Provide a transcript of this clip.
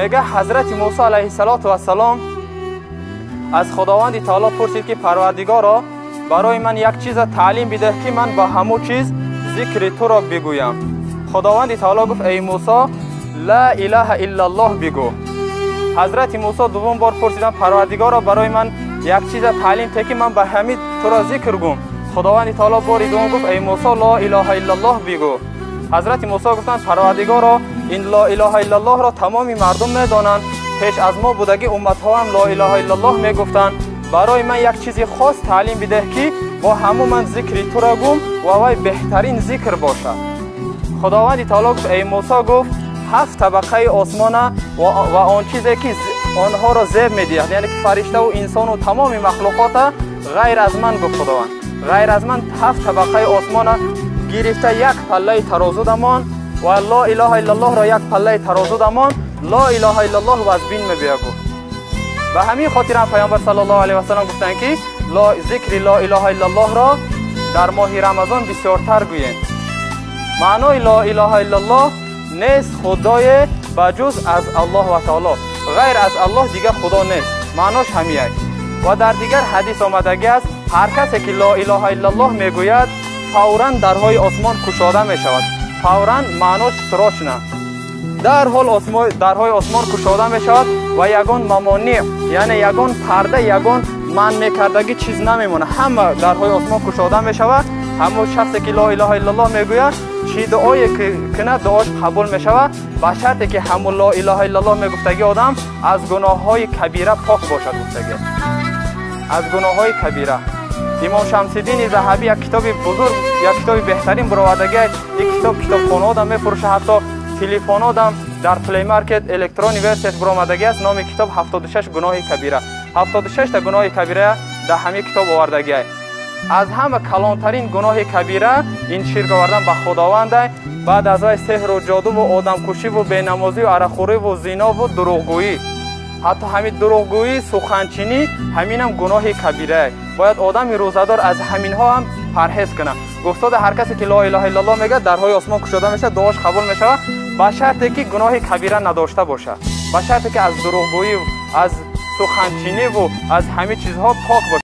میگه حضرت موسی علیه السلام از خداوند تعالی پرسید که پروردگارا برای من یک چیز تعلیم بده که من با همو چیز ذکر تو را بگویم. خداوند تعالی گفت ای موسی لا اله الا الله بگو. حضرت موسی دوم بار پرسیدن پروردگارا برای من یک چیز تعلیم ده که من به همین تو را ذکر گم. خداوند تعالی بار دوم گفت ای موسی لا اله الا الله بگو. حضرت موسی گفتند پروردگارا این لا اله الا الله را تمام مردم میدانند، پیش از ما بودگی امت ها هم لا اله الا الله میگفتند. برای من یک چیزی خاص تعلیم بده که با همو من ذکر تو را گم و وای بهترین ذکر باشد. خداوند تعالی گفت ای موسی گفت 7 طبقه آسمان و آن چیزی که آنها را زیب میدهد، یعنی که فرشته و انسان و تمام مخلوقات غیر از من گفت خداوند. غیر از من 7 طبقه آسمان گرفته یک پله ترازو دمان و لا اله الا الله را یک پله ترازو دمان لا اله الا الله و از بین میبیا گفت. به همین خاطر هم پیامبر صلی الله علیه و سلم گفتند که ذکر لا اله الا الله را در ماه رمضان بسیارتر گویید. معنای لا اله الا الله نیست خدای بجز از الله و تعالی، غیر از الله دیگر خدا نیست. معناش همین است. و در دیگر حدیث آمدگی است هر کسی که لا اله الا الله میگوید فوراً درهای آسمان گشوده می شود. فوراً معناش تراش نه، در حال درهای آسمان گشوده می شود و یگان ممانع یعنی یگان پرده یگان من میکردگی چیز نمیمونه، همه درهای آسمان گشوده می شود. همون شخصی که لا اله الا الله میگوید چی دعایی که کنه دعاش قبول می شود، با شرطی که همون لا اله الا الله میگفتگی آدم از گناه های کبیره پاک باشد. گفتگی از گناه های کبیره. امام شمس الدین ذهبی یک کتاب بزرگ، یک کتاب بهترین برآوردگی، یک کتابخانه آدم میفروشه، حتی تلفن آدم در پلی مارکت الکترونی ورسیت برآمدگی است. نام کتاب 76 گناه کبیره. 76 تا گناه کبیره در همین کتاب آوردگی است. از همه کلانترین گناه کبیره این شرک آوردن به خداوند است. بعد از وی سحر و جادو و آدم کشی و بینمازی و عرقخوری و زنا و دروغگویی، حتی همین دروغگویی سخنچینی همین هم گناه کبیره است. باید آدم روزدار از همین ها هم پرهیز کنه. گفتاد هر کسی که لا اله الا الله میگه درهای آسمان گشوده میشه، دعاش قبول میشه، با شرطی که گناه کبیره نداشته باشه، با شرطی که از دروغگویی و از سخنچینی و از همه چیزها پاک باشه.